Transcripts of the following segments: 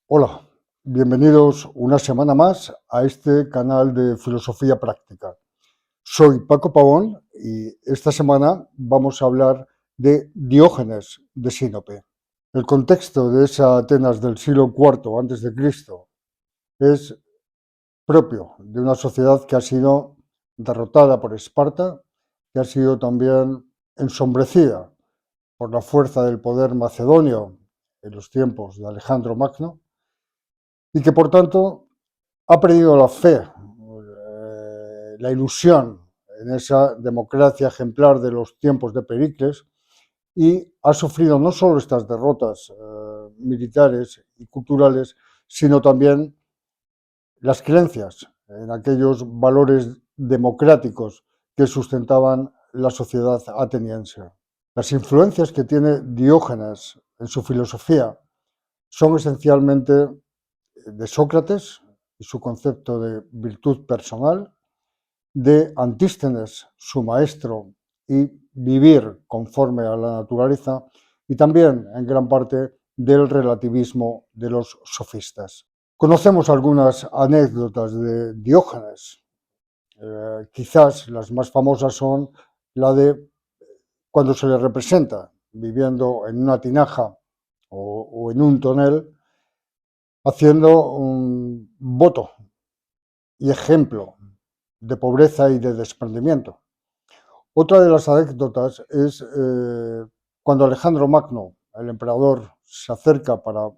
Hola, bienvenidos una semana más a este canal de Filosofía Práctica. Soy Paco Pavón y esta semana vamos a hablar de Diógenes de Sinope. El contexto de esa Atenas del siglo IV a.C. es propio de una sociedad que ha sido derrotada por Esparta, que ha sido también ensombrecida por la fuerza del poder macedonio en los tiempos de Alejandro Magno, y que por tanto ha perdido la fe, la ilusión en esa democracia ejemplar de los tiempos de Pericles y ha sufrido no solo estas derrotas militares y culturales, sino también las creencias en aquellos valores democráticos que sustentaban la sociedad ateniense. Las influencias que tiene Diógenes en su filosofía son esencialmente de Sócrates y su concepto de virtud personal, de Antístenes, su maestro, y vivir conforme a la naturaleza, y también en gran parte del relativismo de los sofistas. Conocemos algunas anécdotas de Diógenes. Quizás las más famosas son la de cuando se le representa viviendo en una tinaja o en un tonel, haciendo un voto y ejemplo de pobreza y de desprendimiento. Otra de las anécdotas es cuando Alejandro Magno, el emperador, se acerca para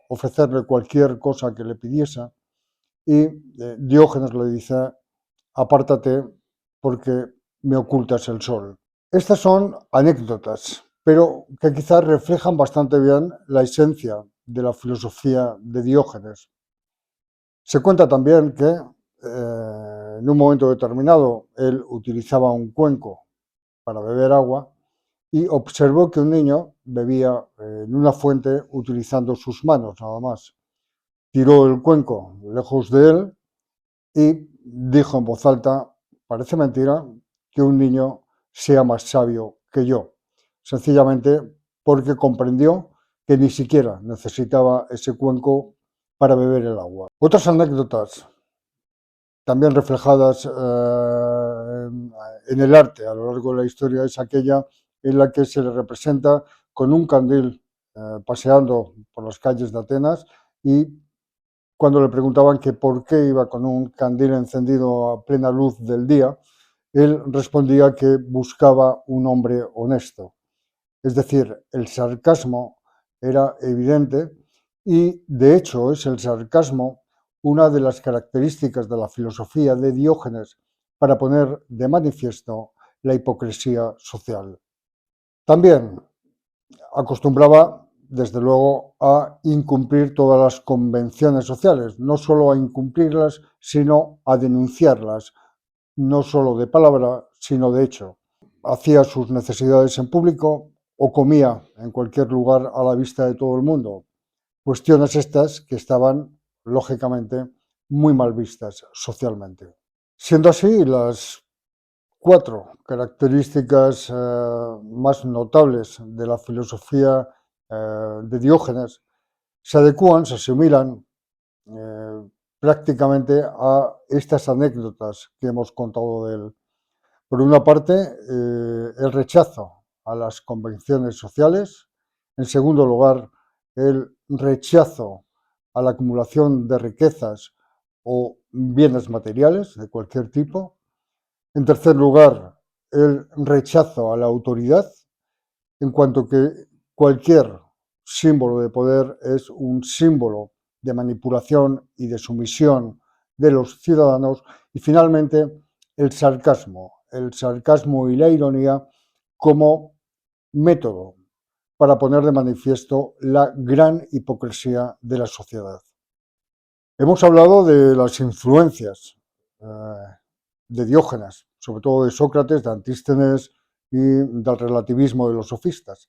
ofrecerle cualquier cosa que le pidiese y Diógenes le dice: apártate porque me ocultas el sol. Estas son anécdotas, pero que quizás reflejan bastante bien la esencia de la filosofía de Diógenes. Se cuenta también que en un momento determinado él utilizaba un cuenco para beber agua y observó que un niño bebía en una fuente utilizando sus manos nada más. Tiró el cuenco lejos de él y dijo en voz alta: parece mentira que un niño sea más sabio que yo, sencillamente porque comprendió que ni siquiera necesitaba ese cuenco para beber el agua. Otras anécdotas también reflejadas en el arte a lo largo de la historia es aquella en la que se le representa con un candil paseando por las calles de Atenas, y cuando le preguntaban que por qué iba con un candil encendido a plena luz del día, él respondía que buscaba un hombre honesto. Es decir, el sarcasmo era evidente y, de hecho, es el sarcasmo una de las características de la filosofía de Diógenes para poner de manifiesto la hipocresía social. También acostumbraba, desde luego, a incumplir todas las convenciones sociales, no solo a incumplirlas, sino a denunciarlas, no solo de palabra, sino de hecho. Hacía sus necesidades en público o comía en cualquier lugar a la vista de todo el mundo. Cuestiones estas que estaban, lógicamente, muy mal vistas socialmente. Siendo así, las cuatro características más notables de la filosofía de Diógenes se adecúan, se asimilan prácticamente a estas anécdotas que hemos contado de él. Por una parte, el rechazo a las convenciones sociales. En segundo lugar, el rechazo a la acumulación de riquezas o bienes materiales de cualquier tipo. En tercer lugar, el rechazo a la autoridad, en cuanto que cualquier símbolo de poder es un símbolo de manipulación y de sumisión de los ciudadanos. Y finalmente, el sarcasmo y la ironía como método para poner de manifiesto la gran hipocresía de la sociedad. Hemos hablado de las influencias de Diógenes, sobre todo de Sócrates, de Antístenes y del relativismo de los sofistas.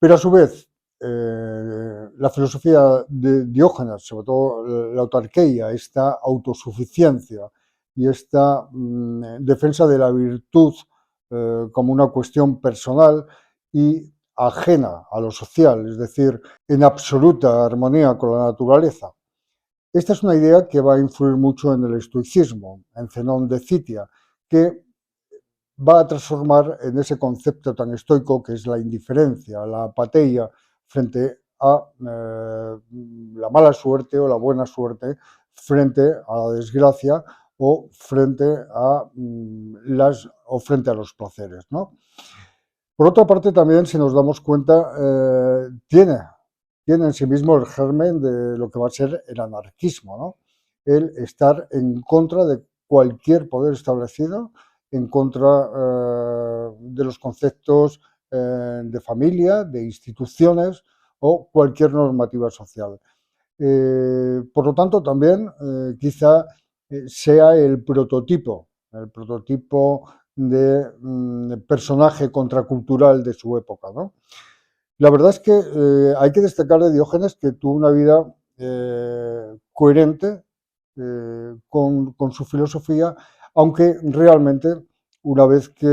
Pero a su vez, la filosofía de Diógenes, sobre todo la autarquía, esta autosuficiencia y esta defensa de la virtud como una cuestión personal y ajena a lo social, es decir, en absoluta armonía con la naturaleza. Esta es una idea que va a influir mucho en el estoicismo, en Zenón de Citia, que va a transformar en ese concepto tan estoico que es la indiferencia, la apatia frente a la mala suerte o la buena suerte, frente a la desgracia o frente a frente a los placeres, ¿no? Por otra parte, también, si nos damos cuenta, tiene en sí mismo el germen de lo que va a ser el anarquismo, ¿no? El estar en contra de cualquier poder establecido, en contra de los conceptos de familia, de instituciones o cualquier normativa social. Por lo tanto, también quizá sea el prototipo de personaje contracultural de su época, ¿no? La verdad es que hay que destacar de Diógenes que tuvo una vida coherente con su filosofía, aunque realmente una vez que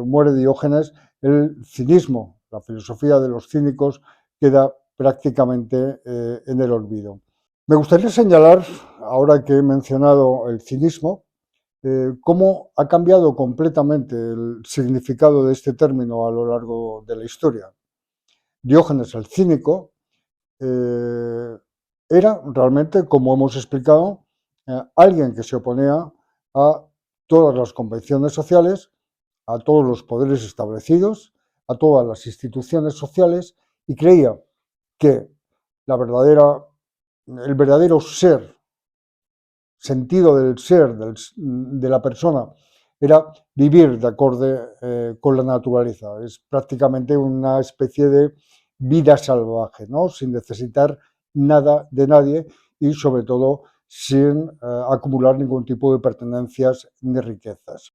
muere Diógenes, el cinismo, la filosofía de los cínicos, queda prácticamente en el olvido. Me gustaría señalar, ahora que he mencionado el cinismo, cómo ha cambiado completamente el significado de este término a lo largo de la historia. Diógenes el cínico era realmente, como hemos explicado, alguien que se oponía a todas las convenciones sociales, a todos los poderes establecidos, a todas las instituciones sociales y creía que el verdadero sentido del ser de la persona era vivir de acorde con la naturaleza. Es prácticamente una especie de vida salvaje, ¿no? Sin necesitar nada de nadie y sobre todo sin acumular ningún tipo de pertenencias ni riquezas.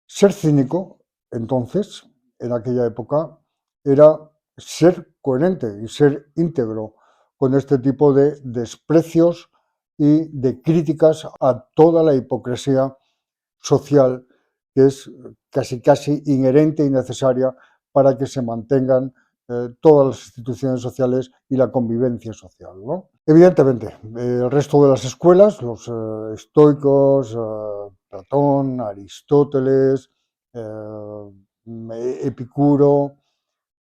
Ser cínico, entonces, en aquella época, era ser coherente y ser íntegro con este tipo de desprecios y de críticas a toda la hipocresía social que es casi inherente y necesaria para que se mantengan todas las instituciones sociales y la convivencia social, ¿no? Evidentemente, el resto de las escuelas, los estoicos, Platón, Aristóteles, Epicuro,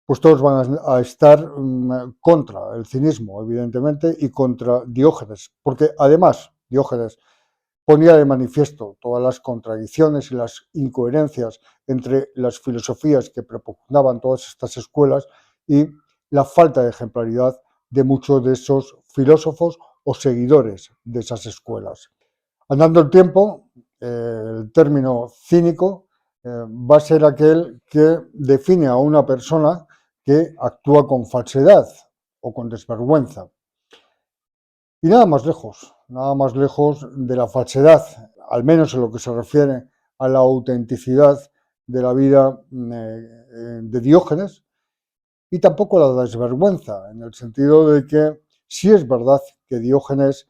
pues todos van a estar contra el cinismo, evidentemente, y contra Diógenes, porque además Diógenes ponía de manifiesto todas las contradicciones y las incoherencias entre las filosofías que propugnaban todas estas escuelas y la falta de ejemplaridad de muchos de esos filósofos o seguidores de esas escuelas. Andando el tiempo, el término cínico va a ser aquel que define a una persona que actúa con falsedad o con desvergüenza. Y nada más lejos de la falsedad, al menos en lo que se refiere a la autenticidad de la vida de Diógenes, y tampoco la desvergüenza, en el sentido de que sí es verdad que Diógenes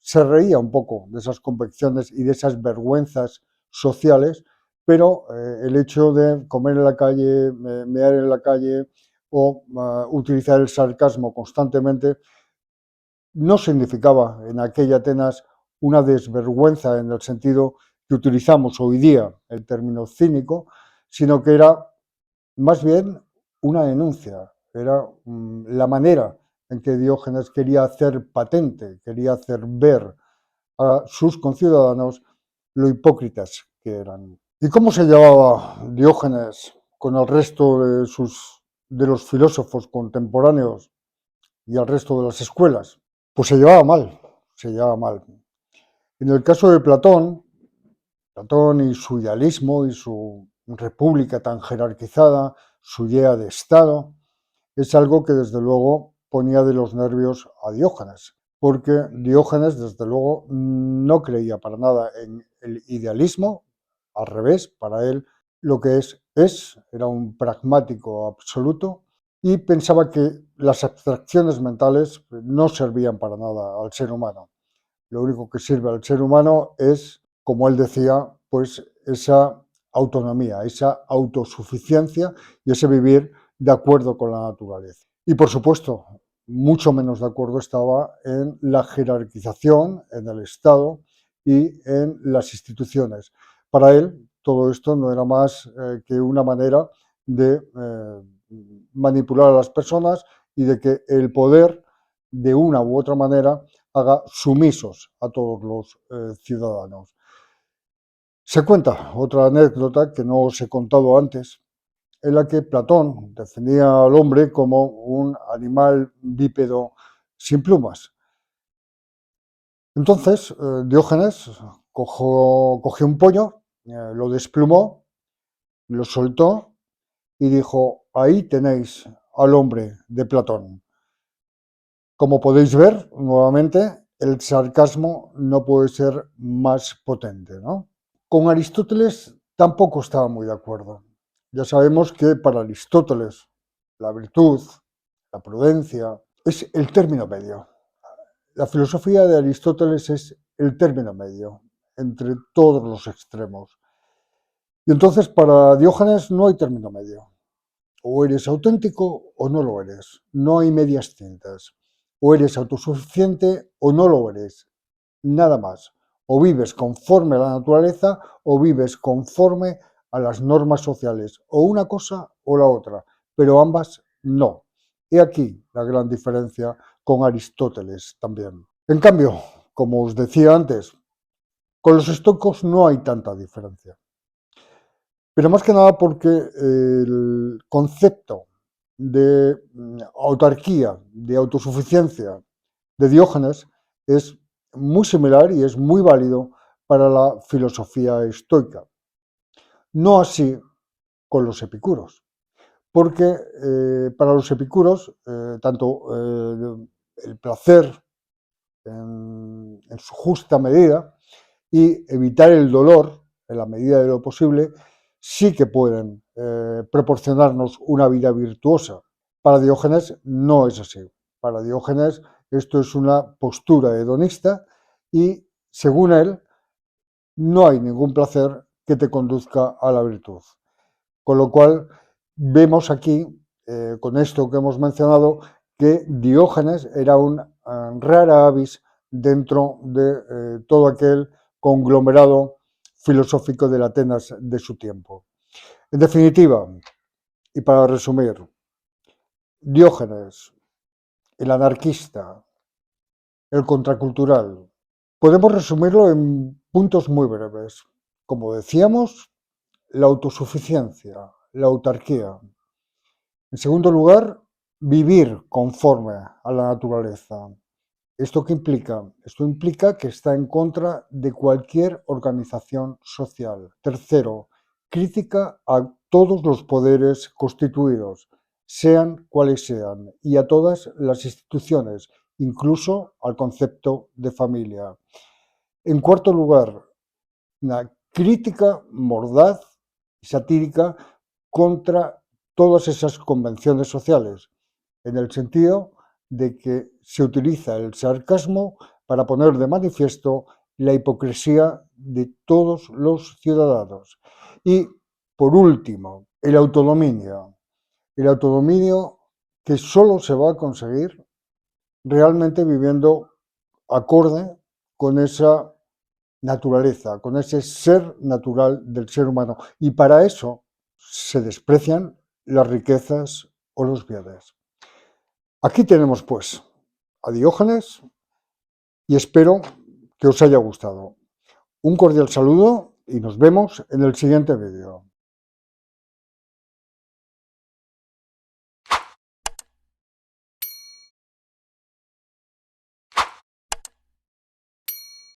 se reía un poco de esas convicciones y de esas vergüenzas sociales, pero el hecho de comer en la calle, mear en la calle o utilizar el sarcasmo constantemente no significaba en aquella Atenas una desvergüenza en el sentido que utilizamos hoy día el término cínico, sino que era más bien una denuncia, era la manera en que Diógenes quería hacer patente, quería hacer ver a sus conciudadanos lo hipócritas que eran. ¿Y cómo se llevaba Diógenes con el resto de los filósofos contemporáneos y el resto de las escuelas? Pues se llevaba mal, se llevaba mal. En el caso de Platón y su idealismo y su república tan jerarquizada, su idea de Estado, es algo que desde luego ponía de los nervios a Diógenes, porque Diógenes desde luego no creía para nada en el idealismo, al revés, para él lo que era un pragmático absoluto y pensaba que las abstracciones mentales no servían para nada al ser humano. Lo único que sirve al ser humano es, como él decía, pues esa autonomía, esa autosuficiencia y ese vivir de acuerdo con la naturaleza. Y por supuesto, mucho menos de acuerdo estaba en la jerarquización, en el Estado y en las instituciones. Para él, todo esto no era más que una manera de manipular a las personas y de que el poder, de una u otra manera, haga sumisos a todos los ciudadanos. Se cuenta otra anécdota que no os he contado antes, en la que Platón definía al hombre como un animal bípedo sin plumas. Entonces, Diógenes cogió un pollo, lo desplumó, lo soltó y dijo, ahí tenéis al hombre de Platón. Como podéis ver, nuevamente, el sarcasmo no puede ser más potente, ¿no? Con Aristóteles tampoco estaba muy de acuerdo. Ya sabemos que para Aristóteles la virtud, la prudencia, es el término medio. La filosofía de Aristóteles es el término medio entre todos los extremos. Y entonces para Diógenes no hay término medio. O eres auténtico o no lo eres. No hay medias tintas. O eres autosuficiente o no lo eres. Nada más. O vives conforme a la naturaleza o vives conforme a las normas sociales. O una cosa o la otra. Pero ambas no. He aquí la gran diferencia con Aristóteles también. En cambio, como os decía antes, con los estoicos no hay tanta diferencia. Pero más que nada porque el concepto de autarquía, de autosuficiencia de Diógenes es muy similar y es muy válido para la filosofía estoica. No así con los epicuros, porque para los epicuros tanto el placer en su justa medida y evitar el dolor en la medida de lo posible, sí que pueden proporcionarnos una vida virtuosa. Para Diógenes no es así. Para Diógenes esto es una postura hedonista y, según él, no hay ningún placer que te conduzca a la virtud. Con lo cual, vemos aquí, con esto que hemos mencionado, que Diógenes era un rara avis dentro de todo aquel conglomerado filosófico de Atenas de su tiempo. En definitiva, y para resumir, Diógenes, el anarquista, el contracultural, podemos resumirlo en puntos muy breves. Como decíamos, la autosuficiencia, la autarquía. En segundo lugar, vivir conforme a la naturaleza. ¿Esto qué implica? Esto implica que está en contra de cualquier organización social. Tercero, crítica a todos los poderes constituidos, sean cuales sean, y a todas las instituciones, incluso al concepto de familia. En cuarto lugar, una crítica mordaz y satírica contra todas esas convenciones sociales, en el sentido de que se utiliza el sarcasmo para poner de manifiesto la hipocresía de todos los ciudadanos. Y, por último, el autodominio. El autodominio que solo se va a conseguir realmente viviendo acorde con esa naturaleza, con ese ser natural del ser humano. Y para eso se desprecian las riquezas o los bienes. Aquí tenemos pues a Diógenes y espero que os haya gustado. Un cordial saludo y nos vemos en el siguiente vídeo.